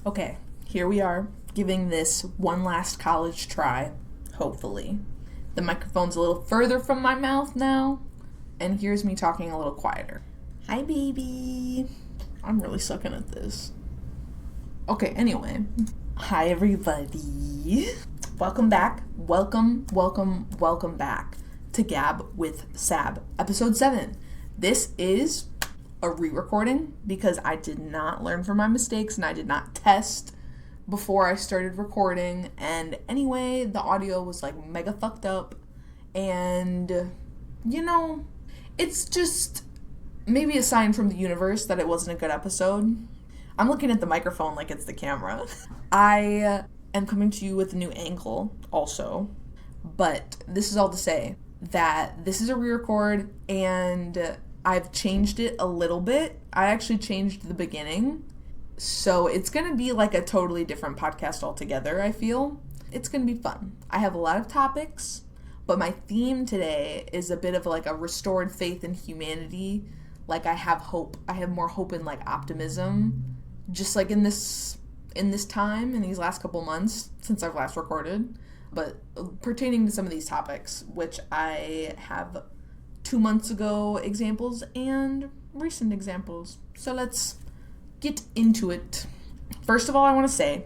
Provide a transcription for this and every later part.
Okay, here we are, giving this one last college try, hopefully. The microphone's a little further from my mouth now, and here's me talking a little quieter. Hi, baby. I'm really sucking at this. Okay, anyway. Hi, everybody. Welcome back. Welcome back to Gab with Sab, episode 7. This is a re-recording because I did not learn from my mistakes and I did not test before I started recording, and anyway, the audio was like mega fucked up, and it's just maybe a sign from the universe that it wasn't a good episode. I'm looking at the microphone like it's the camera. I am coming to you with a new angle also, but this is all to say that this is a re-record and I've changed it a little bit. I actually changed the beginning. So it's going to be like a totally different podcast altogether, I feel. It's going to be fun. I have a lot of topics, but my theme today is a bit of like a restored faith in humanity. Like I have hope. I have more hope and like optimism. Just like in this time, in these last couple months since I've last recorded. But pertaining to some of these topics, which I have 2 months ago examples and recent examples. So let's get into it. First of all, I want to say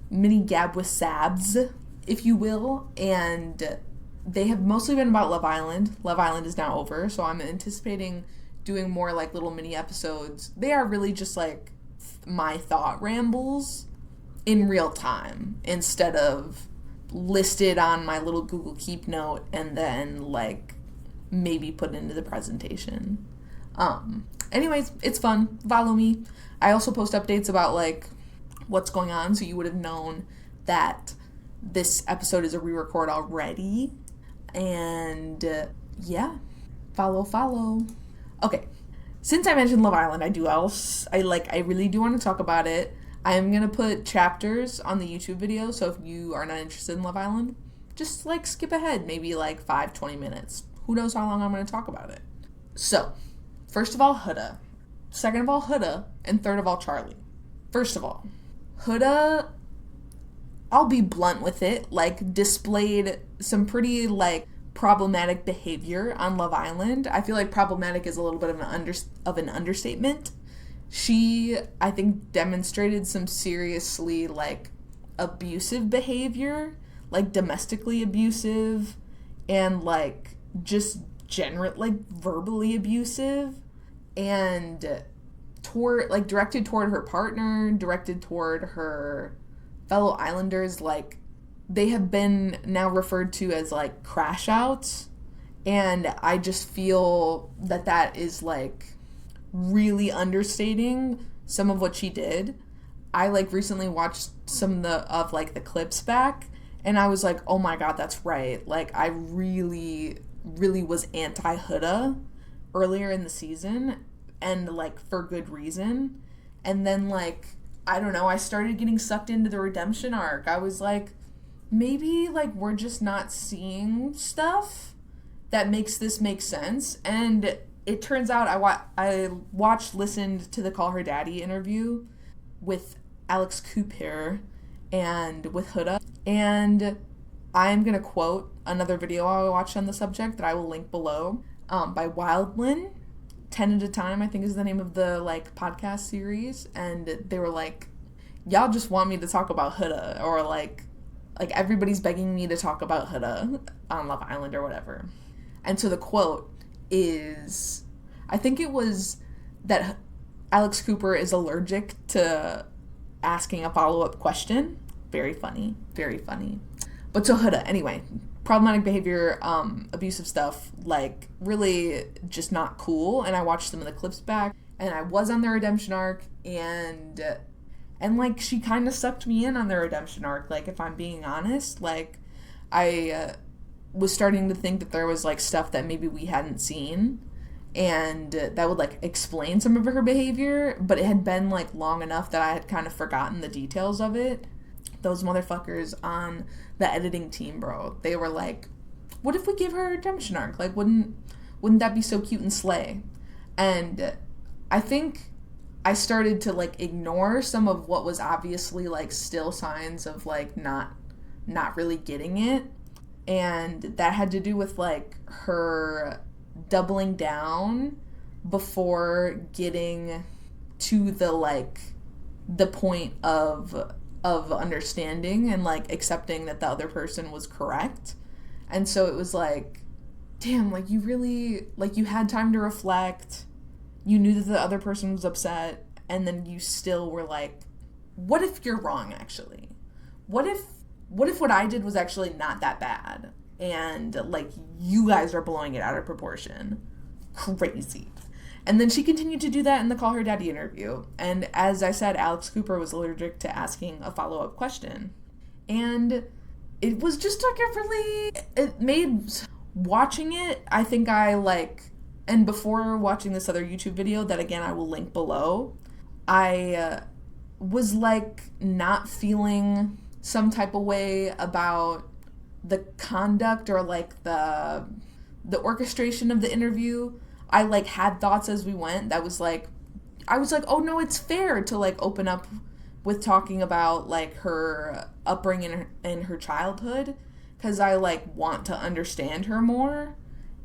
mini Gab with Sabs, if you will, and they have mostly been about Love Island. Love Island is now over, so I'm anticipating doing more like little mini episodes. They are really just like my thought rambles in real time instead of listed on my little Google Keep note and then like maybe put into the presentation. Anyways, it's fun. Follow me. I also post updates about like what's going on, so you would have known that this episode is a re-record already. And yeah, follow. Okay, since I mentioned Love Island, I really do want to talk about it. I am gonna put chapters on the YouTube video, so if you are not interested in Love Island, just like skip ahead maybe like 5-20 minutes. Who knows how long I'm going to talk about it. So, first of all, Huda. Second of all, Huda. And third of all, Charlie. First of all, Huda, I'll be blunt with it, like, displayed some pretty, like, problematic behavior on Love Island. I feel like problematic is a little bit of an understatement. She, I think, demonstrated some seriously, like, abusive behavior, like, domestically abusive, and, like, just like verbally abusive, and directed toward her partner, directed toward her fellow islanders. Like, they have been now referred to as like crash outs, and I just feel that is like really understating some of what she did. I like recently watched some of the clips back, and I was like, oh my god, that's right. Like, I really was anti-Huda earlier in the season, and like for good reason. And then like, I don't know, I started getting sucked into the redemption arc. I was like, maybe like we're just not seeing stuff that makes this make sense. And it turns out I listened to the Call Her Daddy interview with Alex Cooper and with Huda, and I'm going to quote another video I watched on the subject that I will link below, by Wildlin. 10 at a Time, I think, is the name of the like podcast series. And they were like, y'all just want me to talk about Huda, or like everybody's begging me to talk about Huda on Love Island or whatever. And so the quote is, I think it was that Alex Cooper is allergic to asking a follow-up question. Very funny. But so Huda, anyway, problematic behavior, abusive stuff, like really just not cool. And I watched some of the clips back, and I was on the redemption arc, and like she kind of sucked me in on the redemption arc. Like, if I'm being honest, like I was starting to think that there was like stuff that maybe we hadn't seen, and that would like explain some of her behavior, but it had been like long enough that I had kind of forgotten the details of it. Those motherfuckers on the editing team, bro, they were like, what if we give her a redemption arc? Like, wouldn't that be so cute and slay? And I think I started to, like, ignore some of what was obviously, like, still signs of, like, not really getting it. And that had to do with, like, her doubling down before getting to the, like, the point of understanding and, like, accepting that the other person was correct. And so it was like, damn, like, you really, like, you had time to reflect, you knew that the other person was upset, and then you still were like, what if you're wrong, actually? What if what I did was actually not that bad, and, like, you guys are blowing it out of proportion? Crazy. And then she continued to do that in the Call Her Daddy interview. And as I said, Alex Cooper was allergic to asking a follow-up question. And it was just like it made, watching it, I think I, like, and before watching this other YouTube video that, again, I will link below, I was, like, not feeling some type of way about the conduct or, like, the orchestration of the interview. I, like, had thoughts as we went that was, like, I was like, oh, no, it's fair to, like, open up with talking about, like, her upbringing in her childhood, because I, like, want to understand her more.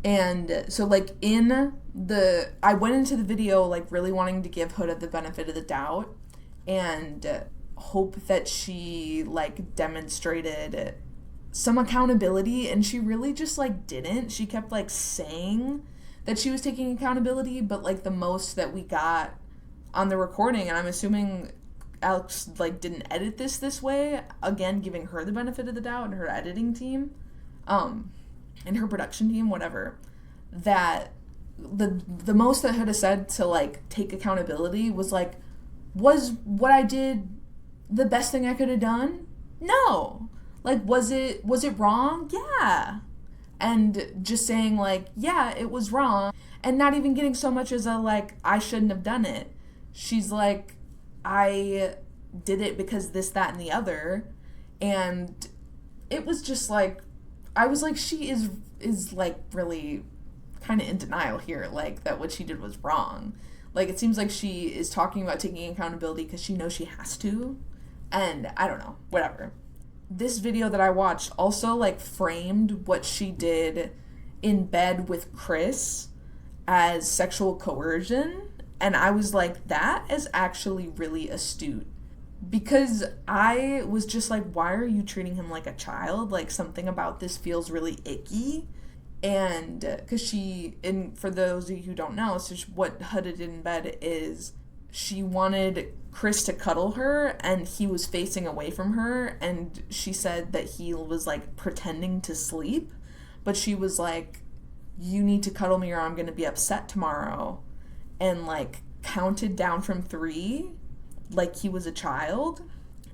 And so, like, I went into the video, like, really wanting to give Huda the benefit of the doubt and hope that she, like, demonstrated some accountability, and she really just, like, didn't. She kept, like, saying that she was taking accountability, but, like, the most that we got on the recording, and I'm assuming Alex, like, didn't edit this way, again, giving her the benefit of the doubt and her editing team, and her production team, whatever, that the most that Huda said to, like, take accountability was, like, was what I did the best thing I could have done? No. Like, was it wrong? Yeah. And just saying, like, yeah, it was wrong, and not even getting so much as a, like, I shouldn't have done it. She's like, I did it because this, that, and the other, and it was just, like, I was like, she is like, really kind of in denial here, like, that what she did was wrong. Like, it seems like she is talking about taking accountability because she knows she has to, and I don't know, whatever. This video that I watched also, like, framed what she did in bed with Chris as sexual coercion, and I was like, that is actually really astute, because I was just like, why are you treating him like a child? Like, something about this feels really icky. And because and for those of you who don't know, so what Huda did in bed is she wanted Chris to cuddle her, and he was facing away from her, and she said that he was, like, pretending to sleep, but she was like, you need to cuddle me or I'm gonna be upset tomorrow, and, like, counted down from 3 like he was a child.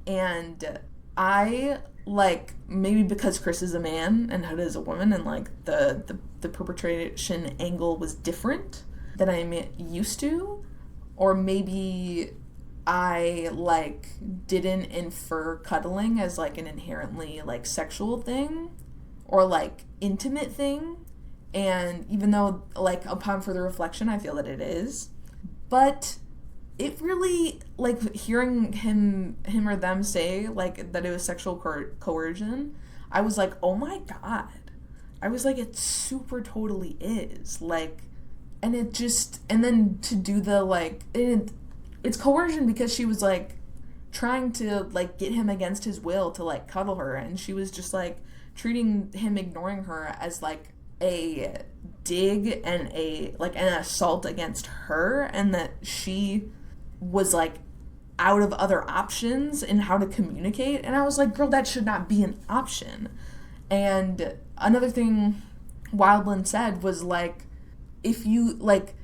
And I, like, maybe because Chris is a man and Huda is a woman, and, like, the perpetration angle was different than I'm used to, or maybe I, like, didn't infer cuddling as, like, an inherently, like, sexual thing or, like, intimate thing, and even though, like, upon further reflection I feel that it is, but it really, like, hearing him or them say, like, that it was sexual coercion, I was like, oh my god. I was like, it super totally is. Like, and it just, and then to do the, like, it's coercion because she was, like, trying to, like, get him against his will to, like, cuddle her, and she was just, like, treating him ignoring her as, like, a dig and an assault against her, and that she was, like, out of other options in how to communicate. And I was like, girl, that should not be an option. And another thing Wildland said was, like, if you, like,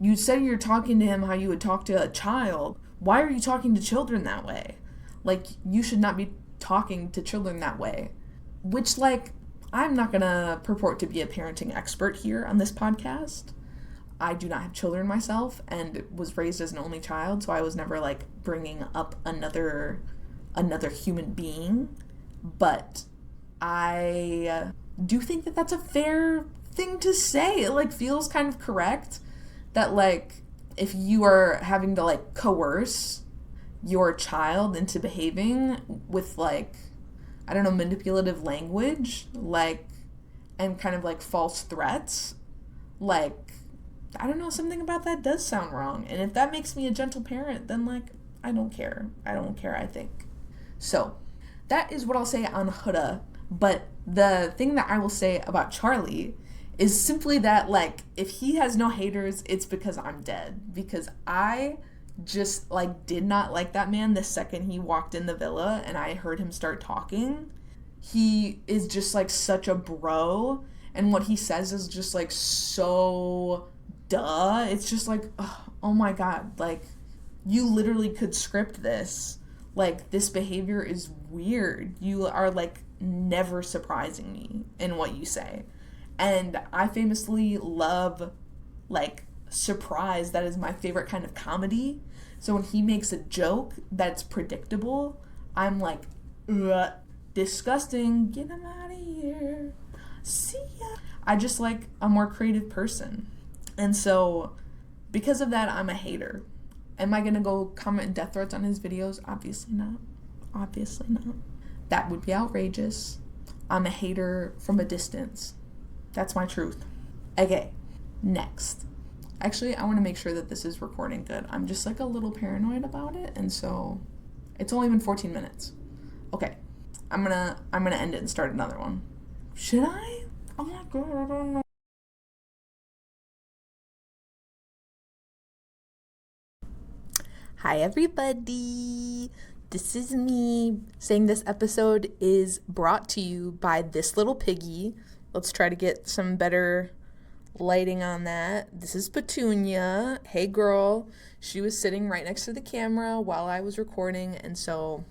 you said you're talking to him how you would talk to a child, why are you talking to children that way? Like, you should not be talking to children that way. Which, like, I'm not gonna purport to be a parenting expert here on this podcast. I do not have children myself and was raised as an only child, so I was never, like, bringing up another human being. But I do think that that's a fair thing to say. It, like, feels kind of correct that, like, if you are having to like coerce your child into behaving with like, I don't know, manipulative language, like, and kind of like false threats, like, I don't know, something about that does sound wrong. And if that makes me a gentle parent, then like, I don't care. I think. So that is what I'll say on Huda. But the thing that I will say about Charlie is simply that, like, if he has no haters, it's because I'm dead. Because I just, like, did not like that man the second he walked in the villa and I heard him start talking. He is just, like, such a bro. And what he says is just, like, so duh. It's just like, oh my God. Like, you literally could script this. Like, this behavior is weird. You are, like, never surprising me in what you say. And I famously love, like, surprise. That is my favorite kind of comedy. So when he makes a joke that's predictable, I'm like, ugh, disgusting. Get him out of here. See ya. I just like a more creative person. And so because of that, I'm a hater. Am I going to go comment death threats on his videos? Obviously not. Obviously not. That would be outrageous. I'm a hater from a distance. That's my truth. Okay, next. Actually, I want to make sure that this is recording good. I'm just like a little paranoid about it, and so it's only been 14 minutes. Okay, I'm gonna end it and start another one. Should I? Oh my God, I don't know. Hi everybody. This is me saying this episode is brought to you by this little piggy. Let's try to get some better lighting on that. This is Petunia. Hey girl. She was sitting right next to the camera while I was recording, and so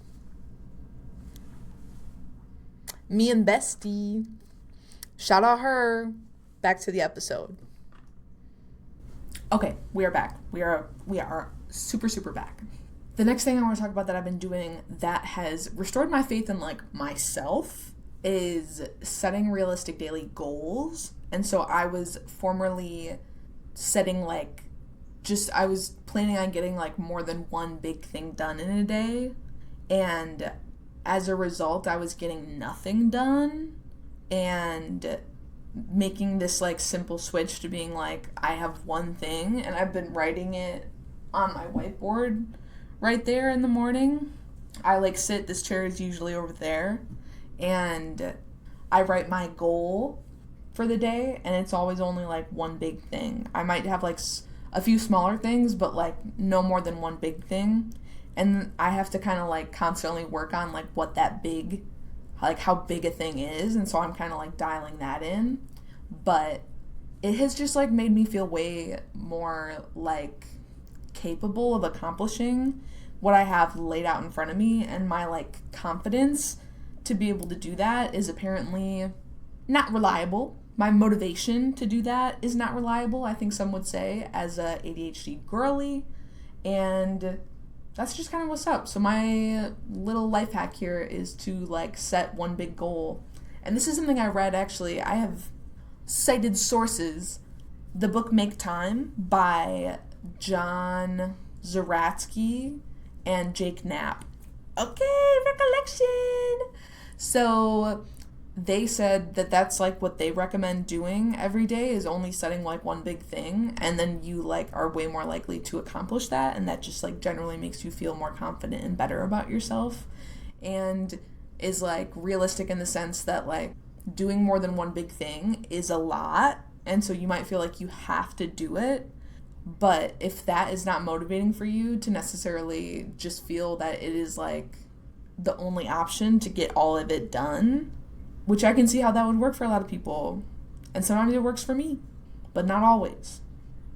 me and Bestie, shout out her. Back to the episode. Okay, we are back. We are super back. The next thing I want to talk about that I've been doing that has restored my faith in like myself is setting realistic daily goals. And so I was formerly setting like, I was planning on getting like more than one big thing done in a day. And as a result, I was getting nothing done and making this like simple switch to being like, I have one thing, and I've been writing it on my whiteboard right there in the morning. I like this chair is usually over there, and I write my goal for the day, and it's always only like one big thing. I might have like a few smaller things, but like no more than one big thing. And I have to kind of like constantly work on like what that big, like how big a thing is. And so I'm kind of like dialing that in. But it has just like made me feel way more like capable of accomplishing what I have laid out in front of me, and my like confidence to be able to do that is apparently not reliable. My motivation to do that is not reliable, I think some would say, as a ADHD girly, and that's just kind of what's up. So my little life hack here is to like set one big goal. And this is something I read, actually. I have cited sources. The book Make Time by John Zaratsky and Jake Knapp. Okay, recollection. So they said that that's like what they recommend doing every day, is only setting like one big thing, and then you like are way more likely to accomplish that, and that just like generally makes you feel more confident and better about yourself, and is like realistic in the sense that like doing more than one big thing is a lot, and so you might feel like you have to do it. But if that is not motivating for you to necessarily just feel that it is like the only option to get all of it done, which I can see how that would work for a lot of people, and sometimes it works for me, but not always.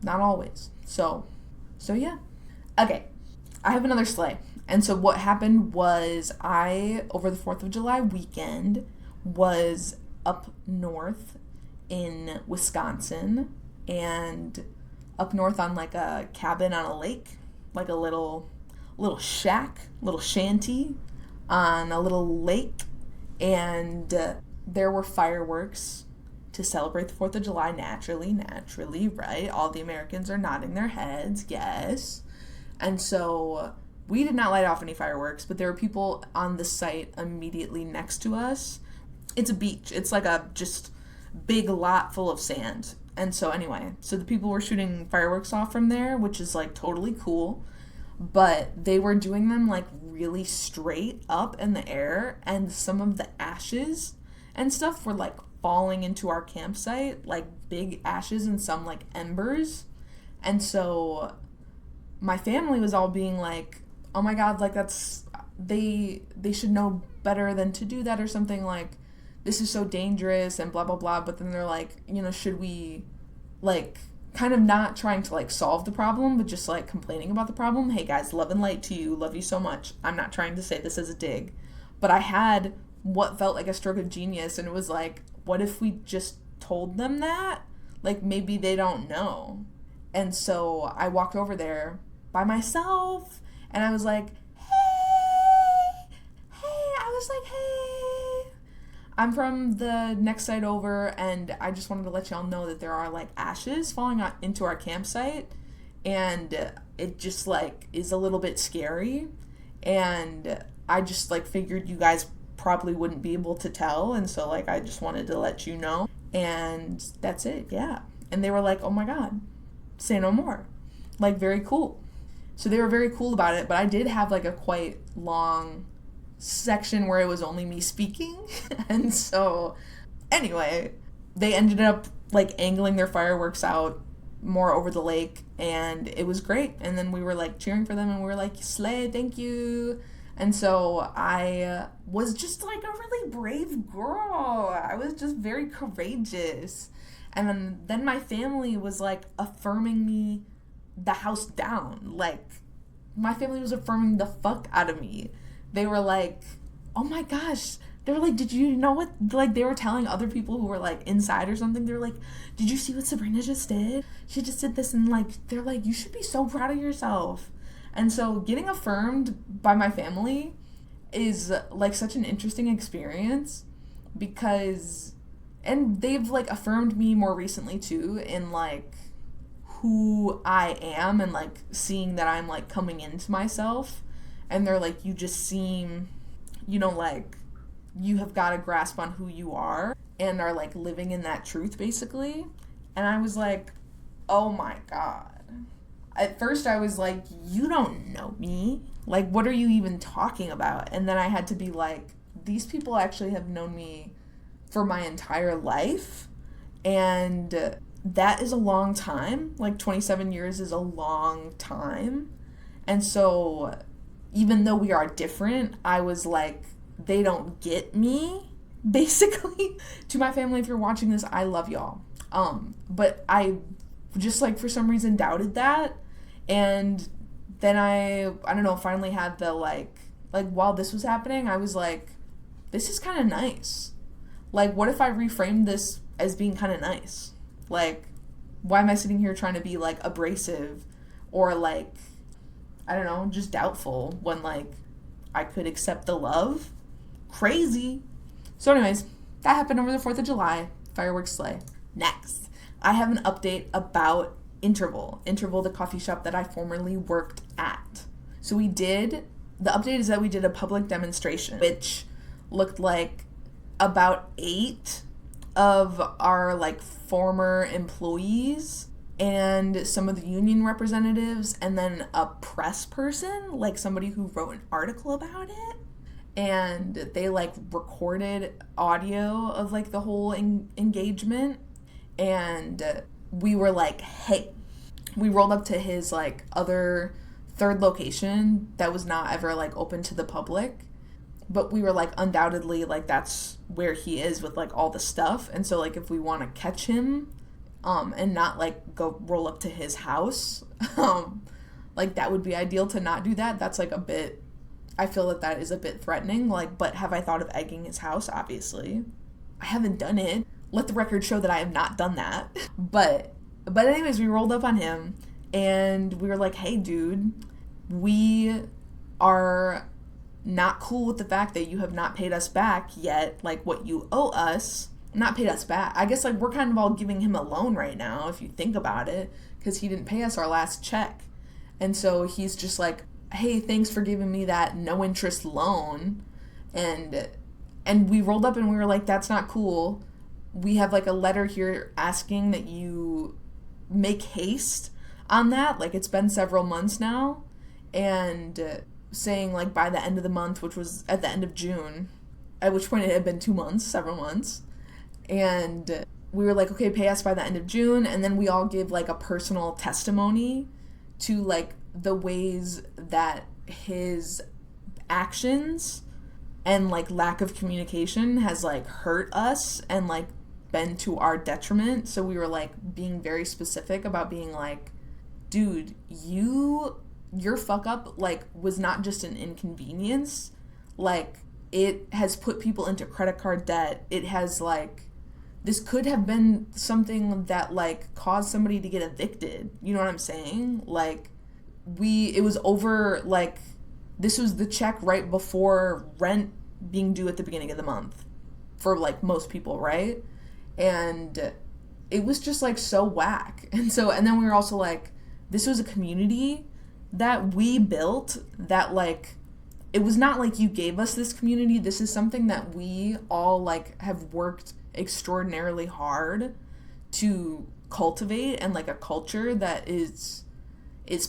Not always. So yeah. Okay, I have another sleigh. And so what happened was I, over the 4th of July weekend, was up north in Wisconsin, and up north on like a cabin on a lake, like a little shack, little shanty on a little lake, and there were fireworks to celebrate the 4th of July naturally, right? All the Americans are nodding their heads, yes. And so we did not light off any fireworks, but there were people on the site immediately next to us. It's a beach. It's like a just big lot full of sand. And so anyway, so the people were shooting fireworks off from there, which is like totally cool. But they were doing them like really straight up in the air, and some of the ashes and stuff were like falling into our campsite, like big ashes and some like embers. And so my family was all being like, oh my God, like that's, they should know better than to do that or something, like this is so dangerous and blah, blah, blah. But then they're like, you know, should we like kind of not trying to like solve the problem, but just like complaining about the problem. Hey guys, love and light to you. Love you so much. I'm not trying to say this as a dig, but I had what felt like a stroke of genius, and it was like, what if we just told them that? Like maybe they don't know. And so I walked over there by myself and I was like, hey, I'm from the next site over, and I just wanted to let y'all know that there are like ashes falling into our campsite, and it just like is a little bit scary, and I just like figured you guys probably wouldn't be able to tell, and so like I just wanted to let you know, and that's it, yeah. And they were like, oh my God, say no more. Like very cool. So they were very cool about it, but I did have like a quite long section where it was only me speaking. And so anyway, they ended up like angling their fireworks out more over the lake, and it was great. And then we were like cheering for them, and we were like, slay, thank you. And so I was just like a really brave girl. I was just very courageous. And then my family was like affirming me the house down. Like my family was affirming the fuck out of me. They were like, oh my gosh. They were like, did you know what, like they were telling other people who were like inside or something. They were like, did you see what Sabrina just did? She just did this, and like, they're like, you should be so proud of yourself. And so getting affirmed by my family is like such an interesting experience, because, and they've like affirmed me more recently too in like who I am, and like seeing that I'm like coming into myself, and they're like, you just seem, you know, like you have got a grasp on who you are and are like living in that truth basically. And I was like, oh my God. At first I was like, you don't know me. Like, what are you even talking about? And then I had to be like, these people actually have known me for my entire life. And that is a long time. Like 27 years is a long time. And so even though we are different, I was like, they don't get me, basically. To my family, if you're watching this, I love y'all. But I just like for some reason doubted that. And then I don't know, finally had the like while this was happening, I was like, this is kind of nice. Like, what if I reframed this as being kind of nice? Like, why am I sitting here trying to be like abrasive or like, I don't know, just doubtful when like I could accept the love? Crazy. So anyways, that happened over the 4th of July. Fireworks slay. Next, I have an update about Interval, the coffee shop that I formerly worked at. So the update is that we did a public demonstration, which looked like about 8 of our like former employees and some of the union representatives, and then a press person, like somebody who wrote an article about it. And they like recorded audio of like the whole engagement. And we were like, hey, we rolled up to his like other third location that was not ever like open to the public, but we were like, undoubtedly like that's where he is with like all the stuff. And so like if we want to catch him and not like go roll up to his house, like that would be ideal to not do that. That's like a bit, I feel that is a bit threatening. Like, but have I thought of egging his house? Obviously I haven't done it. Let the record show that I have not done that. But anyways, we rolled up on him and we were like, hey dude, we are not cool with the fact that you have not paid us back yet, like what you owe us. not paid us back. I guess, like, we're kind of all giving him a loan right now, if you think about it, because he didn't pay us our last check. And so he's just like, hey, thanks for giving me that no-interest loan. And we rolled up and we were like, that's not cool. We have, like, a letter here asking that you make haste on that. Like, it's been several months now. And saying, like, by the end of the month, which was at the end of June, at which point it had been 2 months, several months. And we were like, okay, pay us by the end of June. And then we all give, like, a personal testimony to, like, the ways that his actions and, like, lack of communication has, like, hurt us and, like, been to our detriment. So we were, like, being very specific about being like, dude, your fuck up, like, was not just an inconvenience. Like, it has put people into credit card debt. It has, like, this could have been something that, like, caused somebody to get evicted. You know what I'm saying? Like, it was over, like, this was the check right before rent being due at the beginning of the month for, like, most people, right? And it was just, like, so whack. And then we were also like, this was a community that we built that, like, it was not like you gave us this community. This is something that we all, like, have worked extraordinarily hard to cultivate, and, like, a culture that is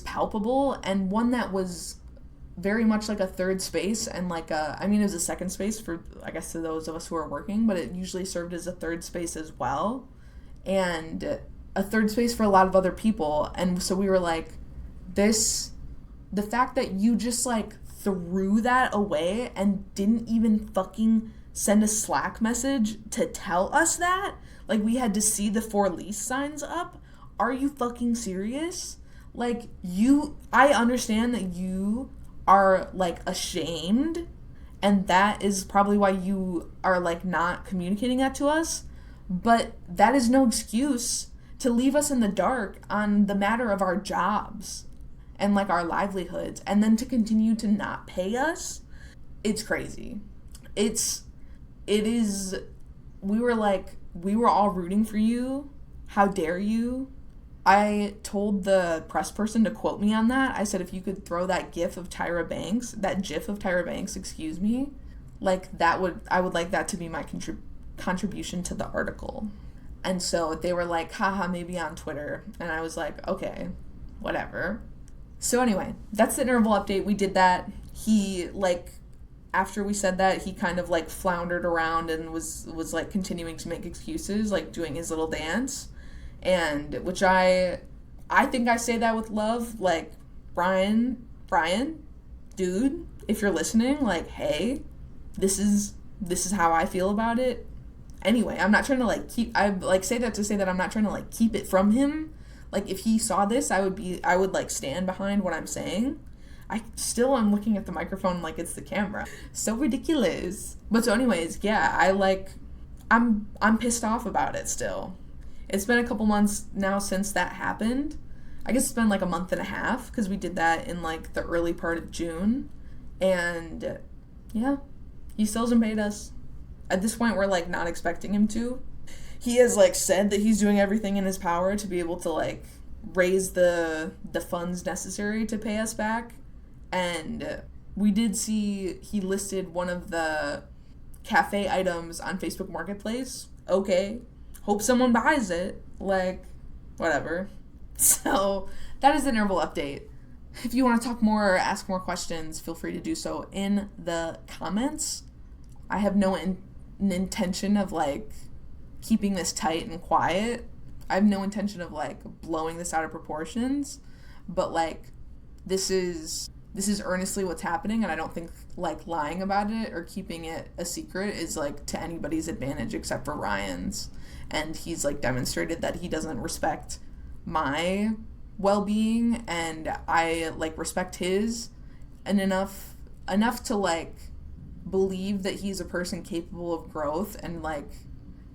palpable, and one that was very much like a third space, and like it was a second space for, I guess, to those of us who are working, but it usually served as a third space as well, and a third space for a lot of other people. And so we were like, the fact that you just, like, threw that away and didn't even fucking send a Slack message to tell us that, like, we had to see the for lease signs up. Are you fucking serious? Like, I understand that you are, like, ashamed, and that is probably why you are, like, not communicating that to us, but that is no excuse to leave us in the dark on the matter of our jobs and, like, our livelihoods, and then to continue to not pay us. It's crazy. We were all rooting for you. How dare you? I told the press person to quote me on that. I said, if you could throw that gif of Tyra Banks, like, I would like that to be my contribution to the article. And so they were like, haha, maybe on Twitter. And I was like, okay, whatever. So anyway, that's the interval update. We did that. He, like, after we said that, he kind of, like, floundered around and was like, continuing to make excuses, like, doing his little dance. And, which I think I say that with love. Like, Brian, dude, if you're listening, like, hey, this is how I feel about it. Anyway, I'm not trying to, like, say that to say that I'm not trying to, like, keep it from him. Like, if he saw this, I would, like, stand behind what I'm saying. I still am looking at the microphone like it's the camera. So ridiculous. But so anyways, yeah, I'm pissed off about it still. It's been a couple months now since that happened. I guess it's been, like, a month and a half, because we did that in, like, the early part of June. And, yeah, he still hasn't paid us. At this point, we're, like, not expecting him to. He has, like, said that he's doing everything in his power to be able to, like, raise the funds necessary to pay us back. And we did see he listed one of the cafe items on Facebook Marketplace. Okay. Hope someone buys it. Like, whatever. So, that is the interval update. If you want to talk more or ask more questions, feel free to do so in the comments. I have no intention of, like, keeping this tight and quiet. I have no intention of, like, blowing this out of proportions. But, like, this is earnestly what's happening, and I don't think, like, lying about it or keeping it a secret is, like, to anybody's advantage except for Ryan's. And he's, like, demonstrated that he doesn't respect my well-being, and I, like, respect his, and enough to, like, believe that he's a person capable of growth and, like,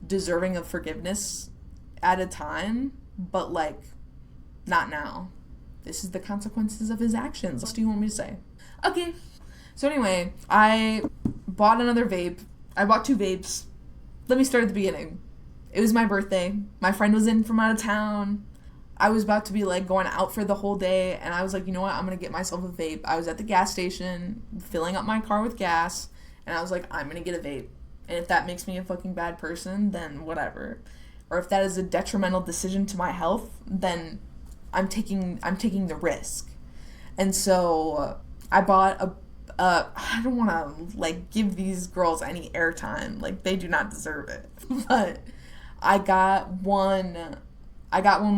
deserving of forgiveness at a time, but, like, not now. This is the consequences of his actions. What do you want me to say? Okay. So anyway, I bought another vape. I bought 2 vapes. let me start at the beginning. It was my birthday. My friend was in from out of town. I was about to be like going out for the whole day, and I was like, you know what, I'm gonna get myself a vape. I was at the gas station filling up my car with gas, and I was like, I'm gonna get a vape. And if that makes me a fucking bad person, then whatever. Or if that is a detrimental decision to my health, then I'm taking the risk. And so I bought I don't want to like give these girls any airtime, like they do not deserve it. But I got one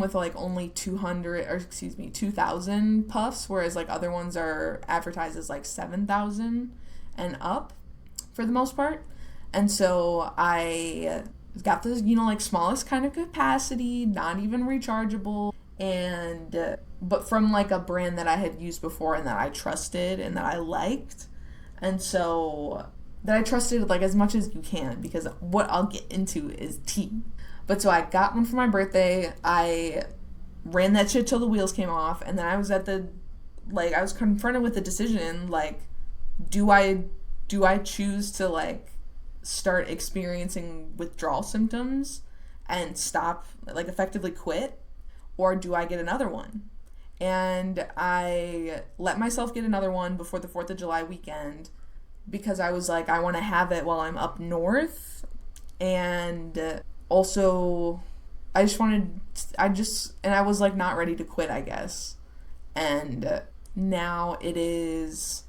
with like only 2,000 puffs, whereas like other ones are advertised as like 7,000 and up for the most part. And so I got this, like smallest kind of capacity, not even rechargeable, and but from like a brand that I had used before and that I trusted and that I liked. And so that I trusted like as much as you can, because what I'll get into is tea. But so I got one for my birthday. I ran that shit till the wheels came off, and then I was I was confronted with the decision, like, do I choose to like start experiencing withdrawal symptoms and stop, like effectively quit, or do I get another one? And I let myself get another one before the 4th of July weekend, because I was like, I want to have it while I'm up north, and also I was like not ready to quit, I guess. And now it is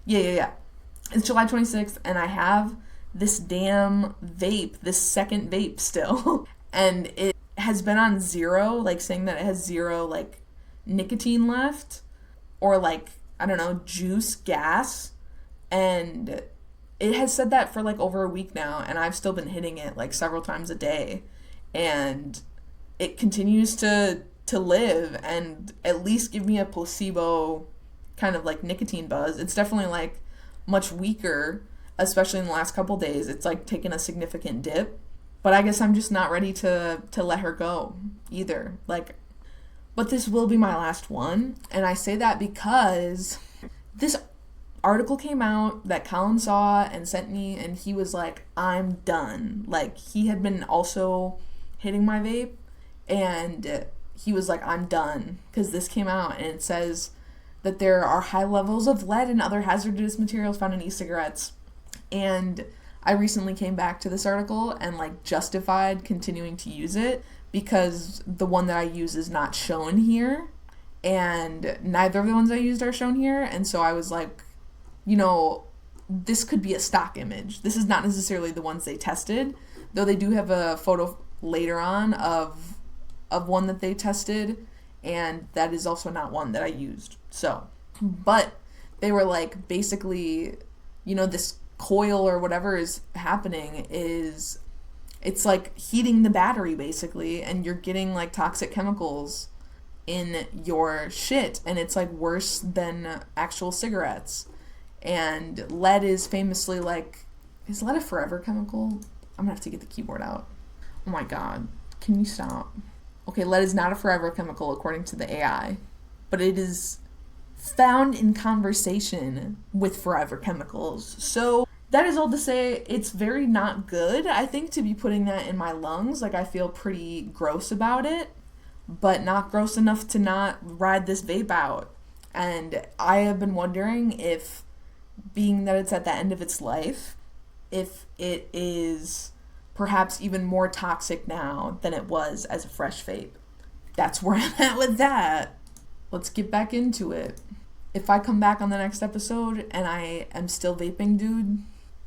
it's July 26th, and I have this damn vape, this second vape still. And it has been on 0, like saying that it has 0 like nicotine left, or like, I don't know, juice, gas. And it has said that for like over a week now, and I've still been hitting it like several times a day, and it continues to live and at least give me a placebo kind of like nicotine buzz. It's definitely like much weaker, especially in the last couple days. It's like taken a significant dip, but I guess I'm just not ready to let her go either. Like, but this will be my last one, and I say that because this article came out that Colin saw and sent me, and he was like, I'm done. Like, he had been also hitting my vape, and he was like, I'm done, because this came out, and it says that there are high levels of lead and other hazardous materials found in e-cigarettes. And I recently came back to this article and like justified continuing to use it, because the one that I use is not shown here, and neither of the ones I used are shown here. And so I was like, this could be a stock image. This is not necessarily the ones they tested, though they do have a photo later on of one that they tested, and that is also not one that I used. So, but they were like, basically, this coil or whatever is happening is, it's like heating the battery basically, and you're getting like toxic chemicals in your shit, and it's like worse than actual cigarettes. And lead is famously like, is lead a forever chemical? I'm gonna have to get the keyboard out. Oh my god, can you stop? Okay, lead is not a forever chemical according to the AI, but it is found in conversation with forever chemicals. So that is all to say, it's very not good, I think, to be putting that in my lungs. Like, I feel pretty gross about it, but not gross enough to not ride this vape out. And I have been wondering if, being that it's at the end of its life, if it is perhaps even more toxic now than it was as a fresh vape. That's where I'm at with that. Let's get back into it. If I come back on the next episode and I am still vaping, dude,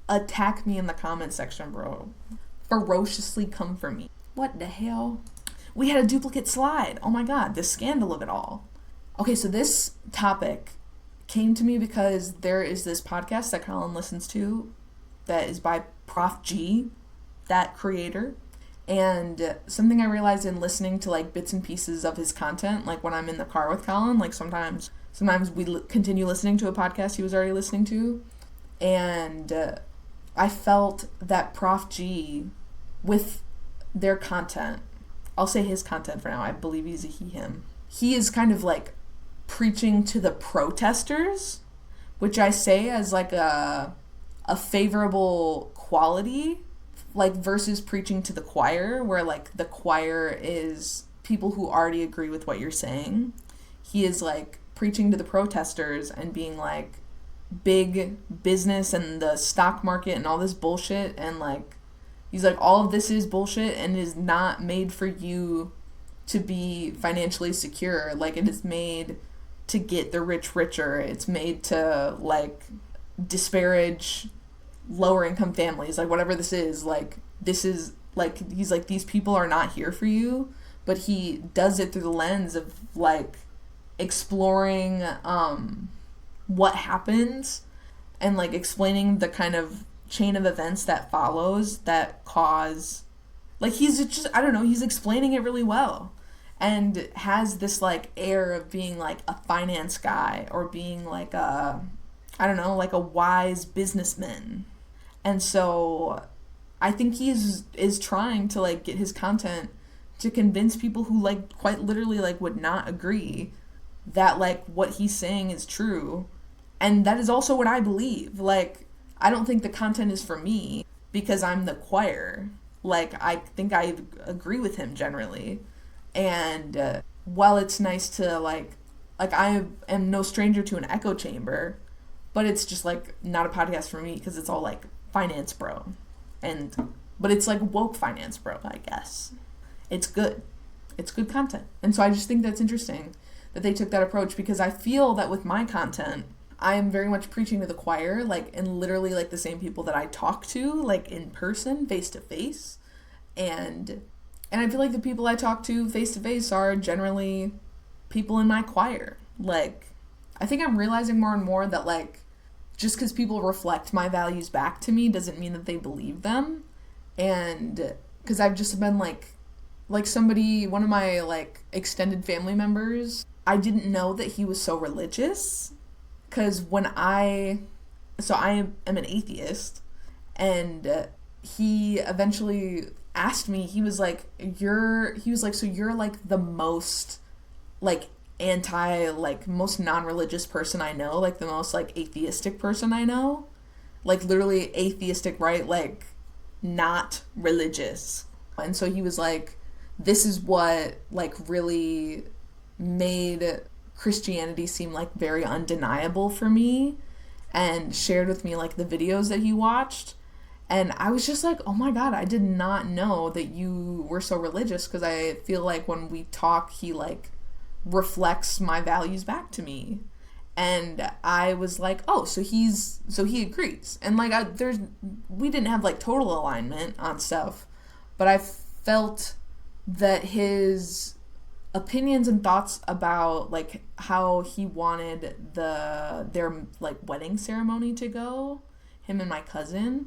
attack me in the comment section, bro. Ferociously come for me. What the hell? We had a duplicate slide. Oh my god, the scandal of it all. Okay, so this topic came to me because there is this podcast that Colin listens to that is by Prof G, that creator. And something I realized in listening to like bits and pieces of his content, like when I'm in the car with Colin, like sometimes we continue listening to a podcast he was already listening to, and I felt that Prof G, with their content, I'll say his content for now, I believe he's a him, he is kind of like preaching to the protestors, which I say as like a favorable quality like, versus preaching to the choir, where, like, the choir is people who already agree with what you're saying. He is, like, preaching to the protesters and being like, big business and the stock market and all this bullshit, and, like, he's like, all of this is bullshit and is not made for you to be financially secure. Like, it is made to get the rich richer. It's made to, like, disparage lower income families. Like, whatever this is, like, this is, like, he's like, these people are not here for you. But he does it through the lens of, like, exploring what happens and, like, explaining the kind of chain of events that follows that cause, like, he's just, I don't know, he's explaining it really well and has this, like, air of being, like, a finance guy or being, like, a, I don't know, like, a wise businessman. And so I think is trying to, like, get his content to convince people who, like, quite literally, like, would not agree that, like, what he's saying is true. And that is also what I believe. Like, I don't think the content is for me because I'm the choir. Like, I think I agree with him generally. And while it's nice to, like, I am no stranger to an echo chamber, but it's just, like, not a podcast for me because it's all, like, finance bro. But it's, like, woke finance bro, I guess. It's good. It's good content. And so I just think that's interesting that they took that approach, because I feel that with my content, I am very much preaching to the choir, like, and literally, like, the same people that I talk to, like, in person, face to face. And I feel like the people I talk to face to face are generally people in my choir. Like, I think I'm realizing more and more that, like, just because people reflect my values back to me doesn't mean that they believe them. And because I've just been, like somebody, one of my, like, extended family members, I didn't know that he was so religious. Because when I am an atheist, and he eventually asked me, he was like, so you're, like, the most, like, anti, like, most non-religious person I know, like, the most, like, atheistic person I know, like, literally atheistic, right, like, not religious. And so he was like, this is what, like, really made Christianity seem, like, very undeniable for me, and shared with me, like, the videos that he watched. And I was just like, oh my God, I did not know that you were so religious, because I feel like when we talk, he, like, reflects my values back to me. And I was like, oh, so he agrees. And, like, we didn't have, like, total alignment on stuff, but I felt that his opinions and thoughts about, like, how he wanted their like, wedding ceremony to go, him and my cousin,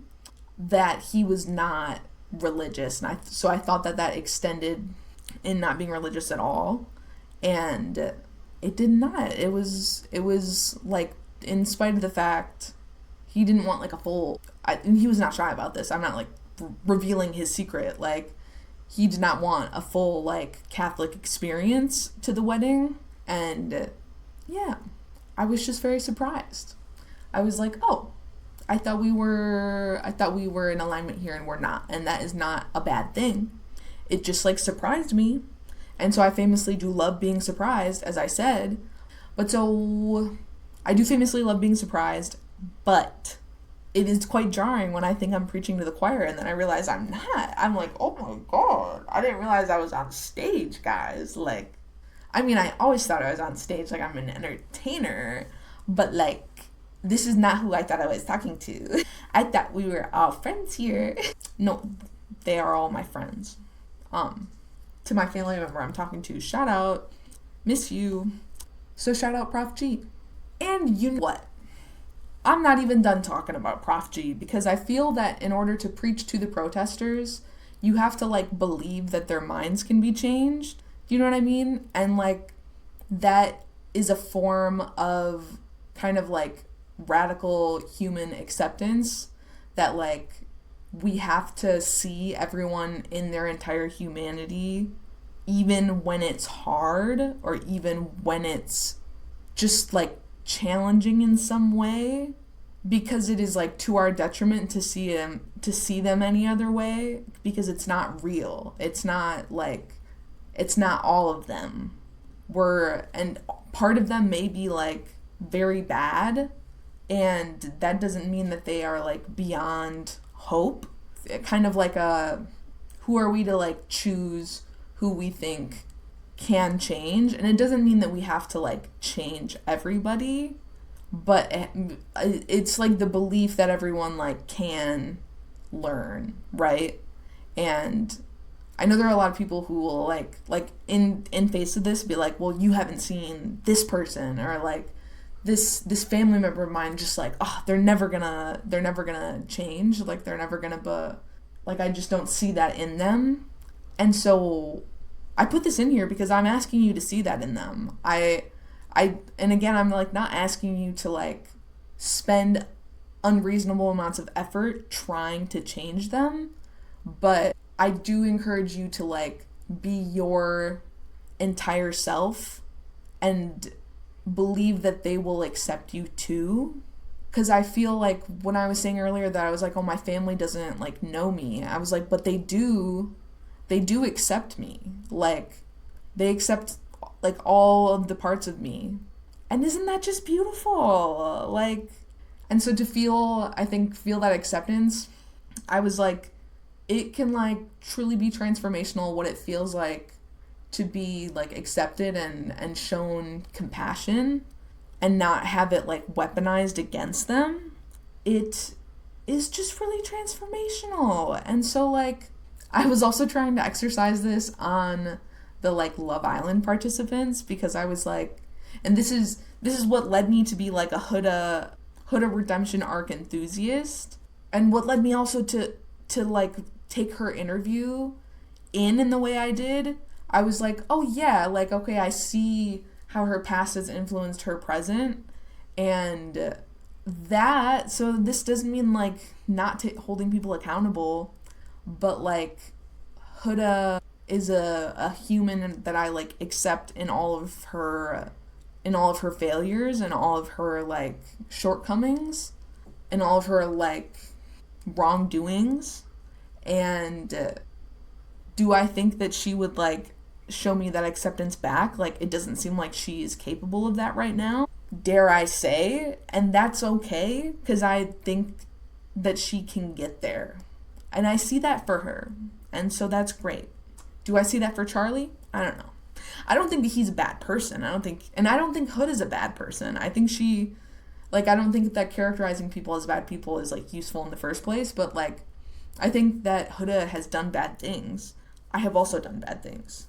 that he was not religious. And so I thought that extended in not being religious at all. And it did not. It was like, in spite of the fact he didn't want, like, a full, and he was not shy about this. I'm not, like, revealing his secret. Like, he did not want a full, like, Catholic experience to the wedding. And yeah, I was just very surprised. I was like, oh, I thought we were in alignment here, and we're not. And that is not a bad thing. It just, like, surprised me. And so I famously do love being surprised, as I said. But so I do famously love being surprised, but it is quite jarring when I think I'm preaching to the choir and then I realize I'm not. I'm like, oh my God, I didn't realize I was on stage, guys. Like, I mean, I always thought I was on stage, like, I'm an entertainer, but, like, this is not who I thought I was talking to. I thought we were all friends here. No, they are all my friends. To my family member I'm talking to, shout out, miss you. So shout out Prof G. And you know what? I'm not even done talking about Prof G, because I feel that in order to preach to the protesters, you have to, like, believe that their minds can be changed. Do you know what I mean? And, like, that is a form of kind of, like, radical human acceptance, that, like, we have to see everyone in their entire humanity, even when it's hard, or even when it's just, like, challenging in some way, because it is like to our detriment to see them any other way, because it's not real. It's not like, it's not all of them. And part of them may be like very bad, and that doesn't mean that they are like beyond hope. Kind of like who are we to like choose who we think can change? And it doesn't mean that we have to like change everybody, but it's like the belief that everyone like can learn, right? And I know there are a lot of people who will like in face of this be like, well, you haven't seen this person, or like this family member of mine, just like, oh, they're never gonna change, like they're never gonna like, I just don't see that in them. And so I put this in here because I'm asking you to see that in them. And again, I'm like not asking you to like spend unreasonable amounts of effort trying to change them, but I do encourage you to like be your entire self and believe that they will accept you too. Because I feel like when I was saying earlier that I was like, oh, my family doesn't like know me, I was like, but they do accept me. Like, they accept like all of the parts of me. And isn't that just beautiful? Like, and so to feel that acceptance, I was like, it can like truly be transformational what it feels like to be like accepted and shown compassion and not have it like weaponized against them. It is just really transformational. And so like I was also trying to exercise this on the like Love Island participants, because I was like, and this is what led me to be like a Huda redemption arc enthusiast, and what led me also to like take her interview in the way I did. I was like, oh yeah, like, okay, I see how her past has influenced her present, and that, so this doesn't mean like not holding people accountable, but like Huda is a human that I like accept in all of her failures and all of her like shortcomings and all of her like wrongdoings. And do I think that she would like show me that acceptance back? Like, it doesn't seem like she's capable of that right now, dare I say, and that's okay, because I think that she can get there, and I see that for her, and so that's great. Do I see that for Charlie? I don't know. I don't think that he's a bad person. I don't think Hood is a bad person. I think I don't think that characterizing people as bad people is like useful in the first place, but like, I think that Huda has done bad things. I have also done bad things.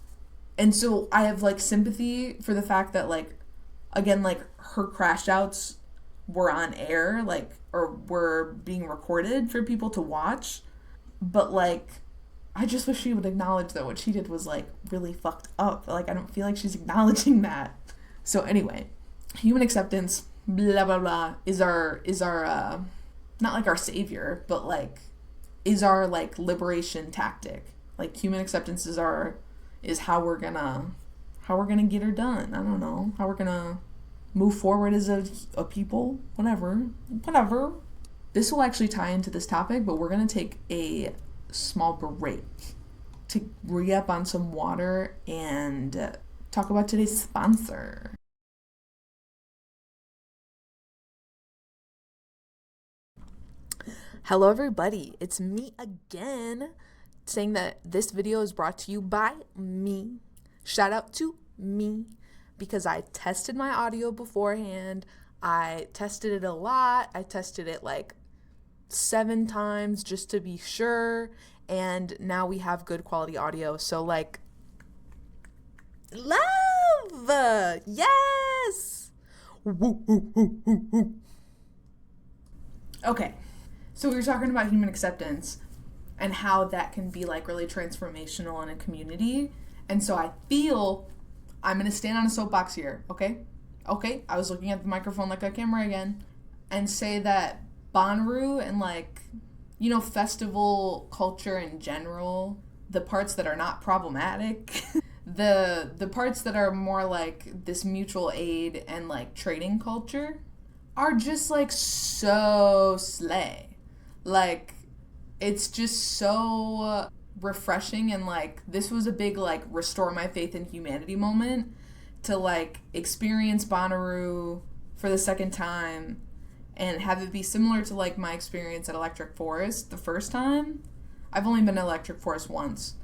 And so I have like sympathy for the fact that like, again, like her crash outs were on air, like, or were being recorded for people to watch. But like, I just wish she would acknowledge that what she did was like really fucked up. Like, I don't feel like she's acknowledging that. So anyway, human acceptance, blah, blah, blah, is our, not like our savior, but like, is our like liberation tactic. Like, human acceptance is how we're gonna get her done. I don't know, how we're gonna move forward as a people, whatever. This will actually tie into this topic, but we're gonna take a small break to re-up on some water and talk about today's sponsor. Hello everybody, it's me again, saying that this video is brought to you by me. Shout out to me, because I tested my audio beforehand. I tested it a lot. I tested it like 7 times just to be sure, and now we have good quality audio. So like, love, yes. Woo, woo, woo, woo, woo. Okay. So we were talking about human acceptance and how that can be like really transformational in a community. And so I feel I'm going to stand on a soapbox here, okay? Okay, I was looking at the microphone like a camera again, and say that bonnaroo and like, you know, festival culture in general, the parts that are not problematic, the parts that are more like this mutual aid and like trading culture, are just like so slay. Like, it's just so refreshing, and like this was a big like restore my faith in humanity moment to like experience Bonnaroo for the second time and have it be similar to like my experience at Electric Forest the first time. I've only been to Electric Forest once,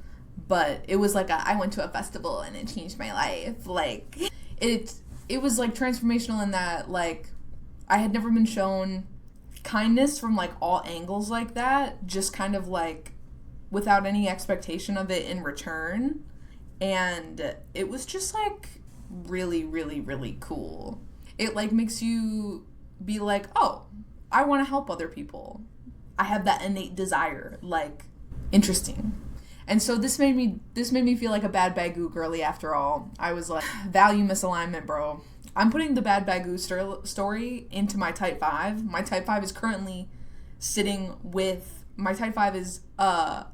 but it was like I went to a festival and it changed my life. Like it was like transformational in that like I had never been shown kindness from like all angles like that, just kind of like without any expectation of it in return. And it was just like really, really, really cool. It like makes you be like, oh, I want to help other people. I have that innate desire. Like, interesting. And so this made me feel like a bad bagoo girly after all. I was like, value misalignment, bro. I'm putting the bad bagoo story into my type 5. My type 5 is currently sitting with, my type 5 is, I've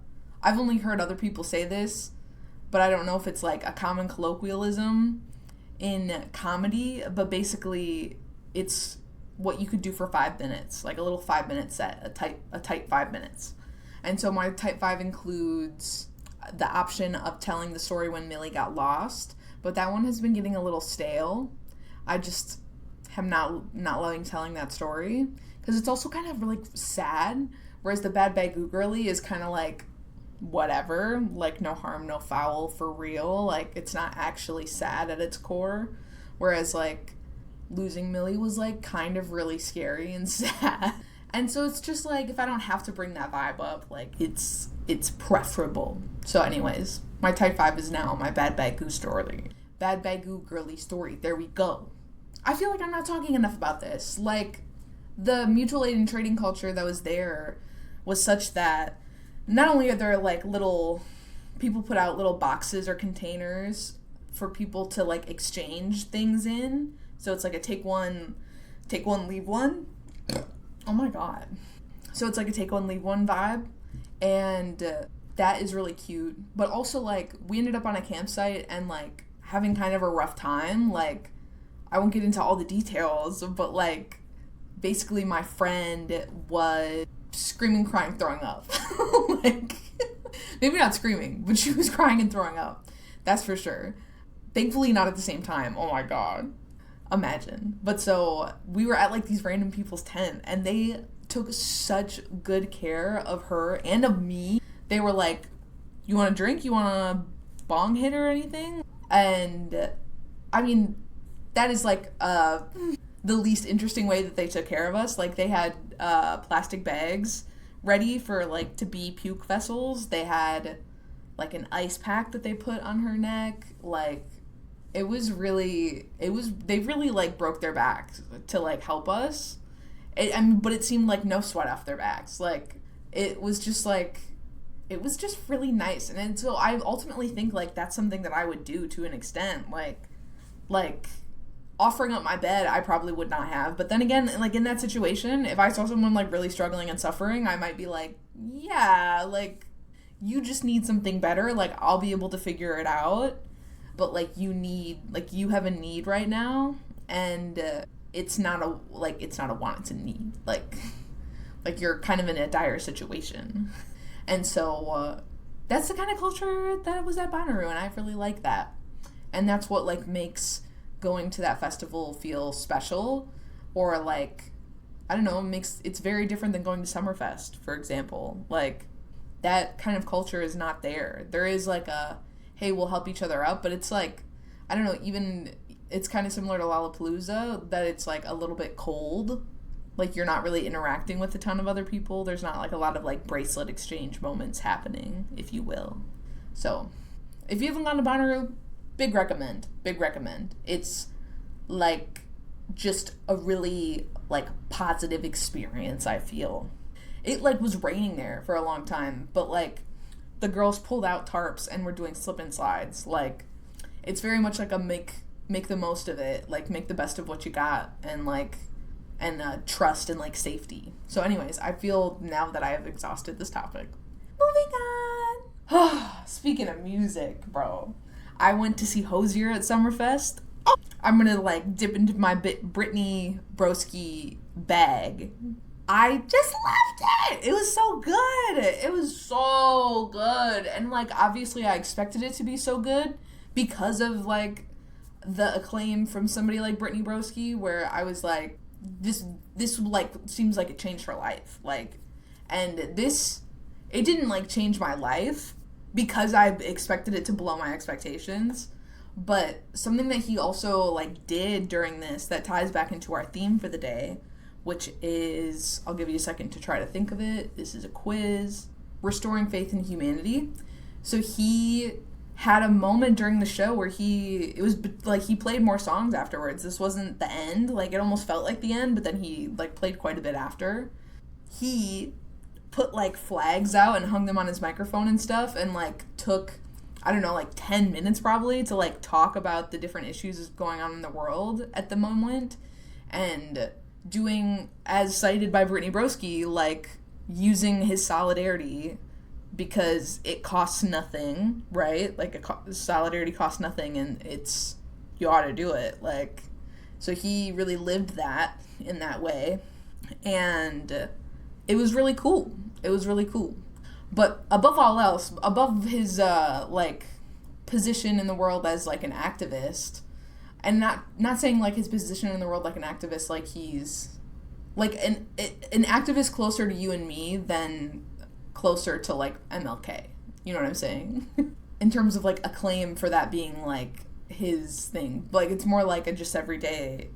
only heard other people say this, but I don't know if it's like a common colloquialism in comedy, but basically it's what you could do for 5 minutes, like a little 5-minute set, a type 5 minutes. And so my type 5 includes the option of telling the story when Millie got lost, but that one has been getting a little stale. I just am not loving telling that story because it's also kind of like sad, whereas the bad bagoo girly is kind of like whatever, like no harm, no foul, for real. Like it's not actually sad at its core, whereas like losing Millie was like kind of really scary and sad. And so it's just like if I don't have to bring that vibe up, like it's preferable. So anyways, my type 5 is now my bad bagoo story. Bad bagoo girly story. There we go. I feel like I'm not talking enough about this. Like the mutual aid and trading culture that was there was such that not only are there like little people put out little boxes or containers for people to like exchange things in. So it's like a take one, leave one. Oh my god. So it's like a take one, leave one vibe. And that is really cute. But also like we ended up on a campsite and like having kind of a rough time. Like I won't get into all the details, but like basically my friend was screaming, crying, throwing up. Like maybe not screaming, but she was crying and throwing up. That's for sure. Thankfully not at the same time. Oh my god. Imagine. But so we were at like these random people's tent and they took such good care of her and of me. They were like, you want a drink? You want a bong hit or anything? And I mean, that is like the least interesting way that they took care of us. Like they had plastic bags ready for like to be puke vessels. They had like an ice pack that they put on her neck. Like they really like broke their backs to like help us. But it seemed like no sweat off their backs. Like it was just really nice. And so I ultimately think like that's something that I would do to an extent. Like offering up my bed, I probably would not have. But then again, like in that situation, if I saw someone like really struggling and suffering, I might be like, yeah, like you just need something better. Like I'll be able to figure it out. But like you have a need right now, and it's not a want, it's a need. Like you're kind of in a dire situation. And so that's the kind of culture that was at Bonnaroo, and I really like that. And that's what like makes going to that festival feel special, or like I don't know, it's very different than going to Summerfest, for example. Like that kind of culture is not there. There is like a hey, we'll help each other out, but it's like, I don't know, even, it's kind of similar to Lollapalooza, that it's like a little bit cold. Like you're not really interacting with a ton of other people. There's not like a lot of like bracelet exchange moments happening, if you will. So, if you haven't gone to Bonnaroo, big recommend. It's like just a really like positive experience, I feel. It like was raining there for a long time, but like the girls pulled out tarps and were doing slip and slides. Like it's very much like a make the most of it, like make the best of what you got, and like trust and like safety. So anyways, I feel now that I have exhausted this topic. Moving on. Speaking of music, bro, I went to see Hozier at Summerfest. Oh, I'm gonna like dip into my Brittany broski bag. I just loved it. It was so good. It was so good. And like obviously I expected it to be so good because of like the acclaim from somebody like Brittany Broski, where I was like, this like seems like it changed her life. Like, and this, it didn't like change my life because I expected it to blow my expectations. But something that he also like did during this that ties back into our theme for the day, which is, I'll give you a second to try to think of it. This is a quiz. Restoring faith in humanity. So he had a moment during the show where it was like he played more songs afterwards. This wasn't the end. Like, it almost felt like the end, but then he like played quite a bit after. He put like flags out and hung them on his microphone and stuff, and like took, I don't know, like 10 minutes probably to like talk about the different issues going on in the world at the moment, and doing, as cited by Brittany Broski, like using his solidarity because it costs nothing, right? Like solidarity costs nothing, and it's, you ought to do it. Like, so he really lived that in that way, and it was really cool. It was really cool. But above all else, above his like position in the world as like an activist, and not saying like his position in the world like an activist, like he's like an activist closer to you and me than closer to like MLK. You know what I'm saying? In terms of like acclaim for that being like his thing. Like, it's more like a just everyday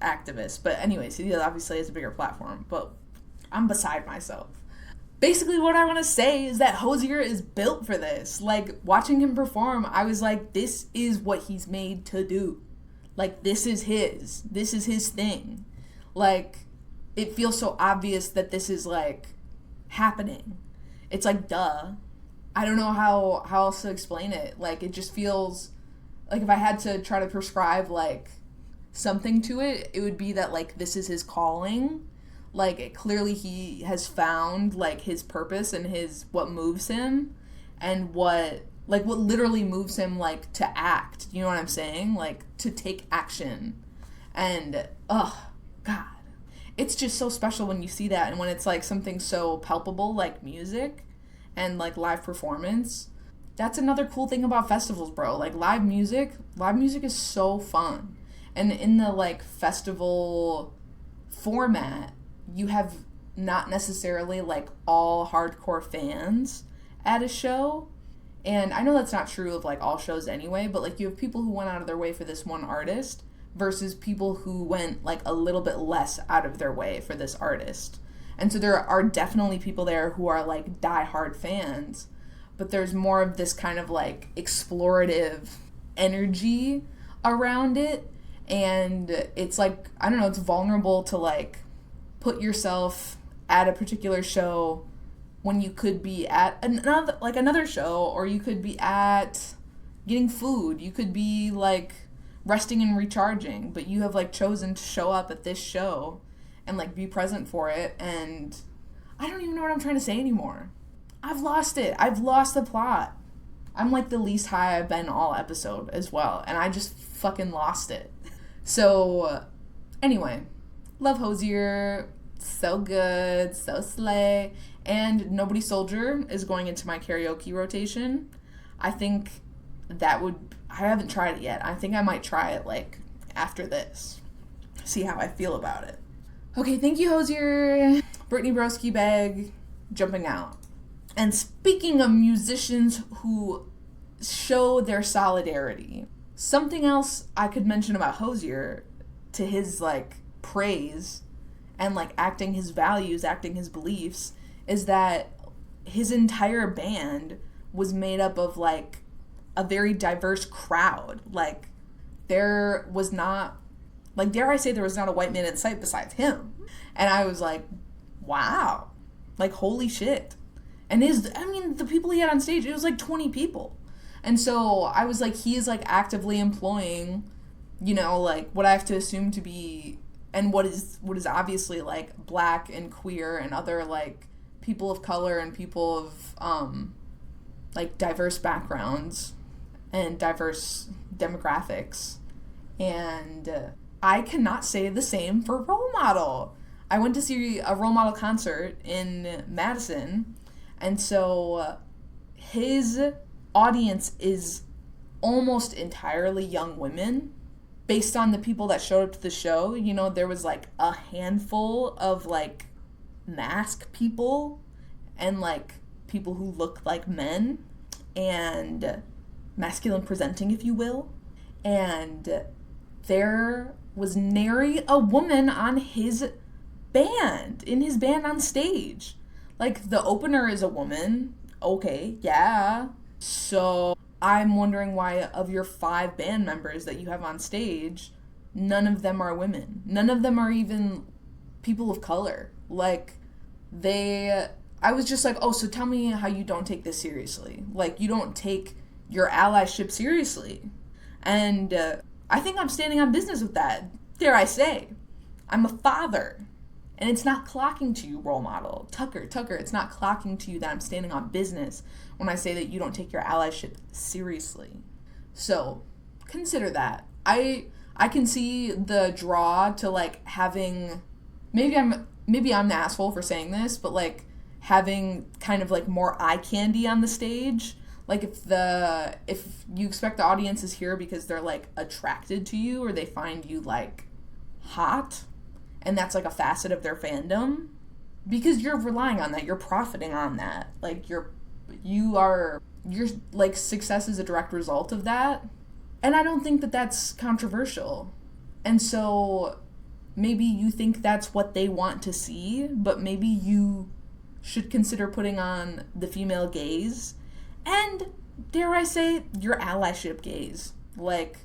activist. But anyways, he obviously has a bigger platform. But I'm beside myself. Basically, what I want to say is that Hozier is built for this. Like, watching him perform, I was like, this is what he's made to do. Like, this is his thing. Like, it feels so obvious that this is, like, happening. It's like, duh. I don't know how else to explain it. Like, it just feels, like, if I had to try to prescribe, like, something to it, it would be that, like, this is his calling. Like, clearly he has found, like, his purpose and what moves him, and what literally moves him, like, to act. You know what I'm saying? Like, to take action. And, God. It's just so special when you see that, and when it's, like, something so palpable, like music and, like, live performance. That's another cool thing about festivals, bro. Like, live music is so fun. And in the, like, festival format, you have not necessarily, like, all hardcore fans at a show. And I know that's not true of, like, all shows anyway, but, like, you have people who went out of their way for this one artist versus people who went, like, a little bit less out of their way for this artist. And so there are definitely people there who are, like, diehard fans, but there's more of this kind of, like, explorative energy around it. And it's, like, I don't know, it's vulnerable to, like, put yourself at a particular show when you could be at another show, or you could be at getting food, you could be like resting and recharging, but you have like chosen to show up at this show and like be present for it. And I don't even know what I'm trying to say anymore. I've lost it. I've lost the plot. I'm like the least high I've been all episode as well, and I just fucking lost it. So anyway, love Hozier, so good, so slay. And Nobody Soldier is going into my karaoke rotation. I think that would, I haven't tried it yet. I think I might try it like after this. See how I feel about it. Okay, thank you, Hozier. Brittany Broski bag, jumping out. And speaking of musicians who show their solidarity, something else I could mention about Hozier, to his like praise and like acting his values, acting his beliefs, is that his entire band was made up of like a very diverse crowd. Like, there was not, like, dare I say, there was not a white man in sight besides him. And I was like, wow, like, holy shit. And the people he had on stage, it was like 20 people. And so I was like, he is like actively employing, you know, like what I have to assume to be, and what is obviously like black and queer and other like people of color and people of like diverse backgrounds and diverse demographics And I cannot say the same for role model. I went to see a role model concert in Madison, and so his audience is almost entirely young women. Based on the people that showed up to the show, you know, there was like a handful of like mask people and like people who look like men and masculine presenting, if you will. And there was nary a woman on his band, in his band on stage. Like, the opener is a woman. Okay, yeah. So I'm wondering why of your 5 band members that you have on stage, none of them are women. None of them are even people of color. Like, I was just like, oh, so tell me how you don't take this seriously. Like, you don't take your allyship seriously. And I think I'm standing on business with that. Dare I say. I'm a father. And it's not clocking to you, role model. Tucker, it's not clocking to you that I'm standing on business when I say that you don't take your allyship seriously. So, consider that. I can see the draw to, like, having... Maybe I'm the asshole for saying this, but, like, having kind of, like, more eye candy on the stage. Like, if you expect the audience is here because they're, like, attracted to you or they find you, like, hot... and that's like a facet of their fandom, because you're relying on that, you're profiting on that, like your like success is a direct result of that, and I don't think that that's controversial. And so maybe you think that's what they want to see, but maybe you should consider putting on the female gaze and, dare I say, your allyship gaze. Like,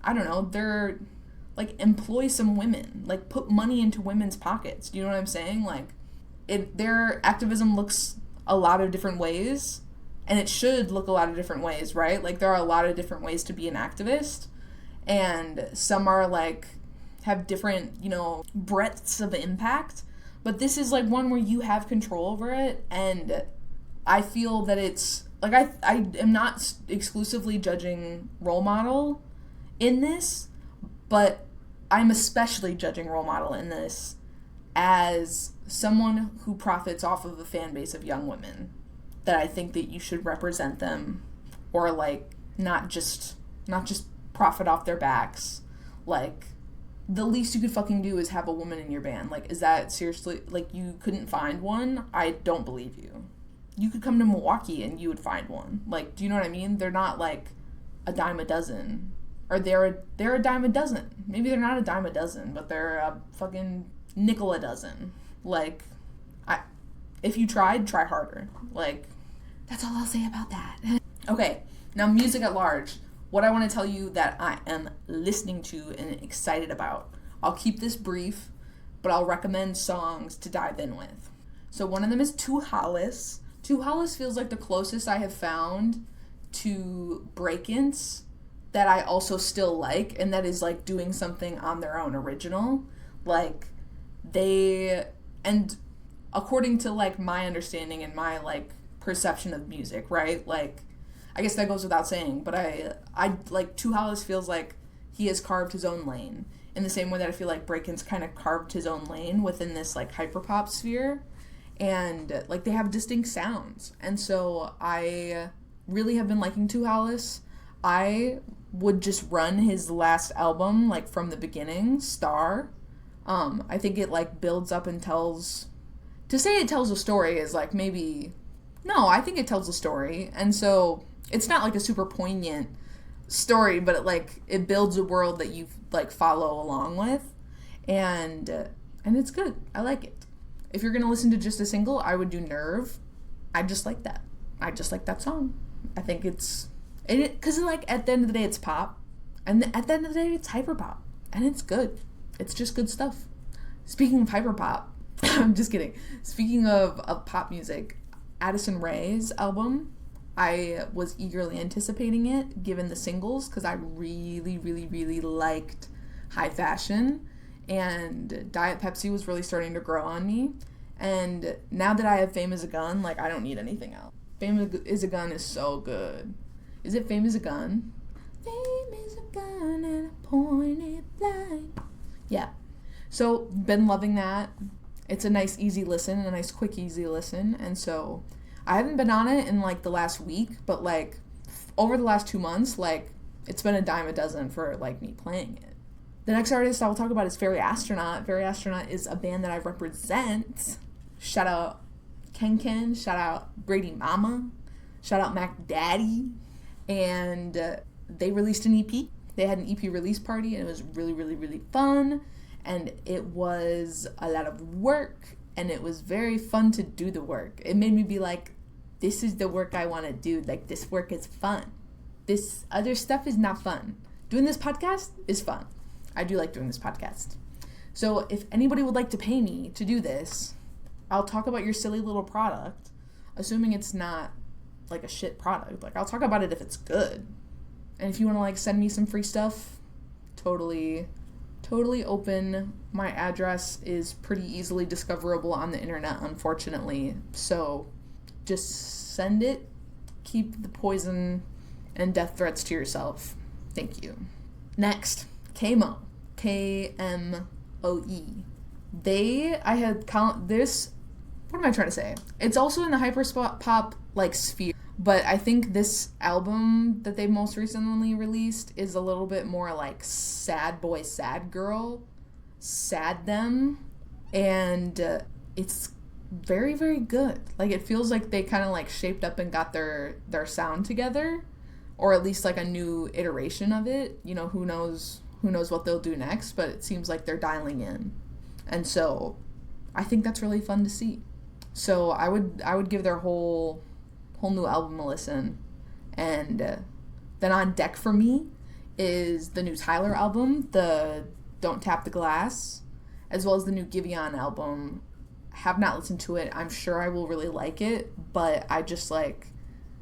I don't know, they're like, employ some women. Like, put money into women's pockets. Do you know what I'm saying? Like, their activism looks a lot of different ways, and it should look a lot of different ways, right? Like, there are a lot of different ways to be an activist, and some are, like, have different, you know, breadths of impact, but this is, like, one where you have control over it, and I feel that it's, like, I am not exclusively judging role model in this, but I'm especially judging role model in this as someone who profits off of a fan base of young women, that I think that you should represent them, or like not just profit off their backs. Like, the least you could fucking do is have a woman in your band. Like, is that seriously, like, you couldn't find one? I don't believe you. You could come to Milwaukee and you would find one. Like, do you know what I mean? They're not like a dime a dozen. Or they're a dime a dozen. Maybe they're not a dime a dozen, but they're a fucking nickel a dozen. Like, if you tried, try harder. Like, that's all I'll say about that. Okay, now music at large. What I want to tell you that I am listening to and excited about. I'll keep this brief, but I'll recommend songs to dive in with. So one of them is Tu Hollis. Tu Hollis feels like the closest I have found to Breakins that I also still like, and that is, like, doing something on their own original. Like, and according to, like, my understanding and my, like, perception of music, right? Like, I guess that goes without saying, but I like, Tu Hollis feels like he has carved his own lane, in the same way that I feel like Breakins kind of carved his own lane within this, like, hyperpop sphere, and, like, they have distinct sounds, and so I really have been liking Tu Hollis. I would just run his last album, like, from the beginning, Star. I think it, like, builds up and tells... To say it tells a story is, like, maybe... No, I think it tells a story. And so, it's not, like, a super poignant story, but it builds a world that you, like, follow along with. And it's good. I like it. If you're gonna listen to just a single, I would do Nerve. I just like that. I just like that song. I think it's... Because, like, at the end of the day, it's pop. And at the end of the day, it's hyperpop. And it's good. It's just good stuff. Speaking of hyperpop, I'm just kidding. Speaking of pop music, Addison Rae's album, I was eagerly anticipating it, given the singles, because I really, really, really liked High Fashion. And Diet Pepsi was really starting to grow on me. And now that I have Fame Is a Gun, like, I don't need anything else. Fame Is a Gun is so good. Is it Fame Is a Gun? Fame is a gun and I point it blind. Yeah. So, been loving that. It's a nice, easy listen, a nice, quick, easy listen. And so, I haven't been on it in, like, the last week, but, like, over the last 2 months, like, it's been a dime a dozen for, like, me playing it. The next artist I will talk about is Fairy Astronaut. Fairy Astronaut is a band that I represent. Shout out Ken Ken. Shout out Brady Mama. Shout out Mac Daddy. And they released an EP. They had an EP release party, and it was really, really, really fun. And it was a lot of work, and it was very fun to do the work. It made me be like, this is the work I want to do. Like, this work is fun. This other stuff is not fun. Doing this podcast is fun. I do like doing this podcast. So if anybody would like to pay me to do this, I'll talk about your silly little product, assuming it's not like a shit product. Like, I'll talk about it if it's good. And if you want to, like, send me some free stuff, totally open. My address is pretty easily discoverable on the internet, unfortunately. So just send it. Keep the poison and death threats to yourself. Thank you. Next, KMOE. KMOE. What am I trying to say? It's also in the hyperpop, like, sphere. But I think this album that they most recently released is a little bit more like sad boy, sad girl, sad them. And it's very, very good. Like, it feels like they kind of, like, shaped up and got their sound together. Or at least, like, a new iteration of it. You know, who knows what they'll do next. But it seems like they're dialing in. And so I think that's really fun to see. So I would give their whole new album a listen. And then on deck for me is the new Tyler album, the Don't Tap the Glass, as well as the new Giveon album. Have not listened to it. I'm sure I will really like it, but I just, like,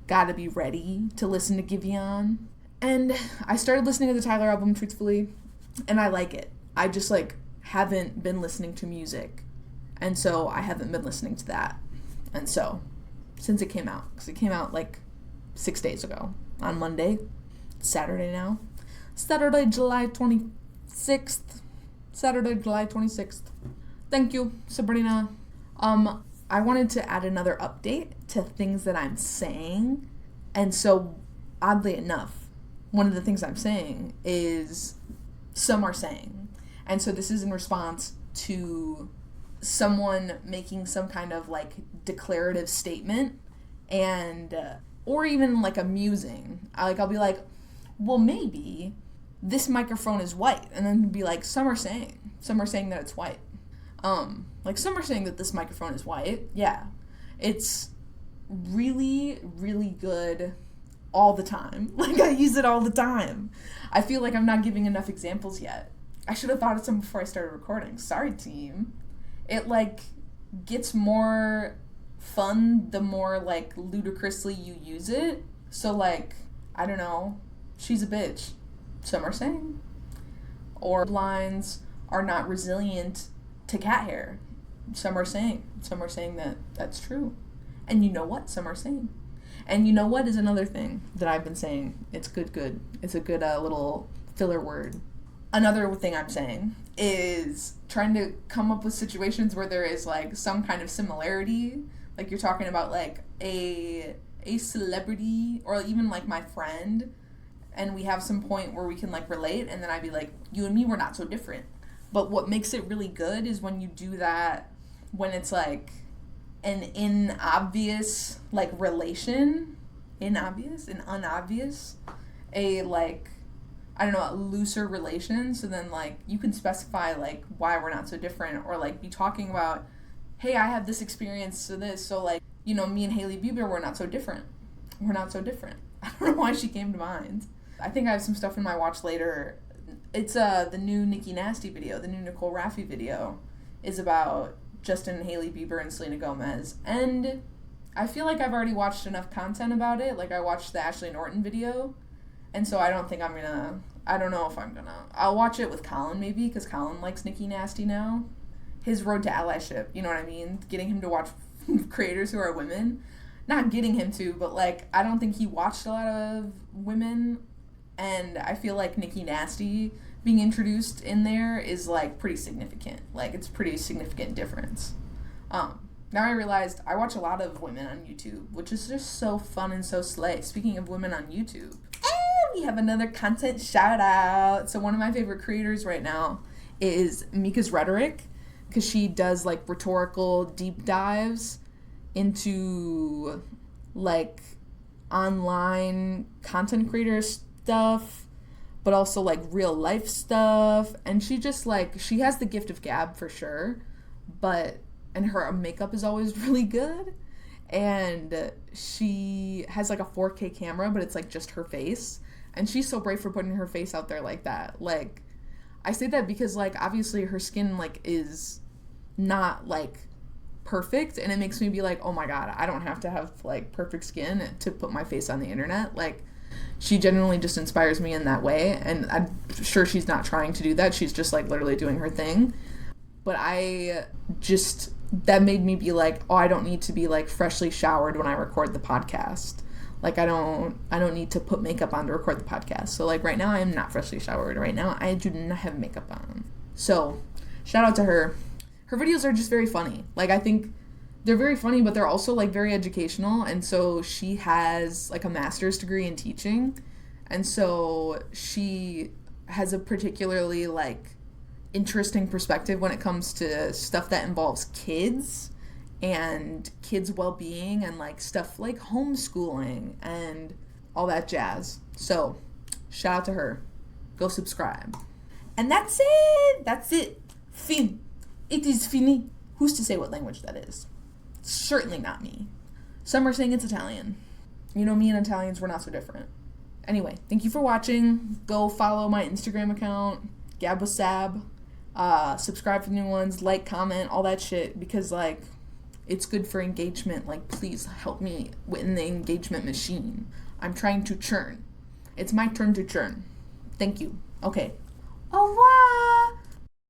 gotta be ready to listen to Giveon. And I started listening to the Tyler album, truthfully, and I like it. I just, like, haven't been listening to music, and so I haven't been listening to that. And so, since it came out, because it came out, like, 6 days ago, on Monday. It's Saturday now. Saturday, July 26th. Saturday, July 26th. Thank you, Sabrina. I wanted to add another update to things that I'm saying. And so, oddly enough, one of the things I'm saying is some are saying. And so this is in response to someone making some kind of, like, declarative statement, and or even, like, a musing. I'll be like, well, maybe this microphone is white, and then be like, some are saying that it's white. Like, some are saying that this microphone is white. Yeah, it's really, really good all the time. Like, I use it all the time. I feel like I'm not giving enough examples yet. I should have thought of some before I started recording. Sorry, team. It, like, gets more fun the more, like, ludicrously you use it. So, like, I don't know. She's a bitch. Some are saying. Or blinds are not resilient to cat hair. Some are saying. Some are saying that that's true. And you know what? Some are saying. And you know what is another thing that I've been saying? It's good. It's a good little filler word. Another thing I'm saying is trying to come up with situations where there is, like, some kind of similarity. Like, you're talking about, like, a celebrity or even, like, my friend, and we have some point where we can, like, relate, and then I'd be like, you and me, we're not so different. But what makes it really good is when you do that, when it's, like, an inobvious, like, relation, unobvious, a, like, I don't know, a looser relation, so then, like, you can specify, like, why we're not so different, or, like, be talking about, hey, I have this experience, so, like, you know, me and Hailey Bieber, we're not so different. I don't know why she came to mind. I think I have some stuff in my watch later. It's, the new Nicki Nasty video, the new Nicole Raffi video, is about Justin and Hailey Bieber and Selena Gomez, and I feel like I've already watched enough content about it. Like, I watched the Ashley Norton video, and so I don't know if I'm gonna, I'll watch it with Colin maybe, because Colin likes Nicki Nasty now. His road to allyship, you know what I mean? Getting him to watch creators who are women. Not getting him to, but, like, I don't think he watched a lot of women, And I feel like Nikki Nasty being introduced in there is, like, pretty significant. Like, it's a pretty significant difference. Now I realized I watch a lot of women on YouTube, which is just so fun and so slay. Speaking of women on YouTube, we have another content shout out. So one of my favorite creators right now is Mika's Rhetoric, because she does, like, rhetorical deep dives into, like, online content creator stuff, but also, like, real life stuff. And she just, like, she has the gift of gab for sure, and her makeup is always really good. And she has, like, a 4K camera, but it's, like, just her face. And she's so brave for putting her face out there like that. Like, I say that because, like, obviously her skin, like, is not, like, perfect. And it makes me be like, oh my God, I don't have to have, like, perfect skin to put my face on the internet. Like, she genuinely just inspires me in that way. And I'm sure she's not trying to do that. She's just, like, literally doing her thing. But that made me be like, oh, I don't need to be, like, freshly showered when I record the podcast. Like, I don't need to put makeup on to record the podcast. So, like, right now I am not freshly showered. Right now I do not have makeup on. So, shout out to her. Her videos are just very funny. Like, I think they're very funny, but they're also, like, very educational. And so she has, like, a master's degree in teaching. And so she has a particularly, like, interesting perspective when it comes to stuff that involves kids and kids' well-being and, like, stuff like homeschooling and all that jazz. So, shout out to her. Go subscribe. And that's it. Fin. It is fini. Who's to say what language that is? Certainly not me. Some are saying it's Italian. You know, me and Italians, we're not so different. Anyway, thank you for watching. Go follow my Instagram account, Gab with Sab. Subscribe for new ones, like, comment, all that shit, because, like, it's good for engagement. Like, please help me in the engagement machine. I'm trying to churn. It's my turn to churn. Thank you. Okay. Au revoir!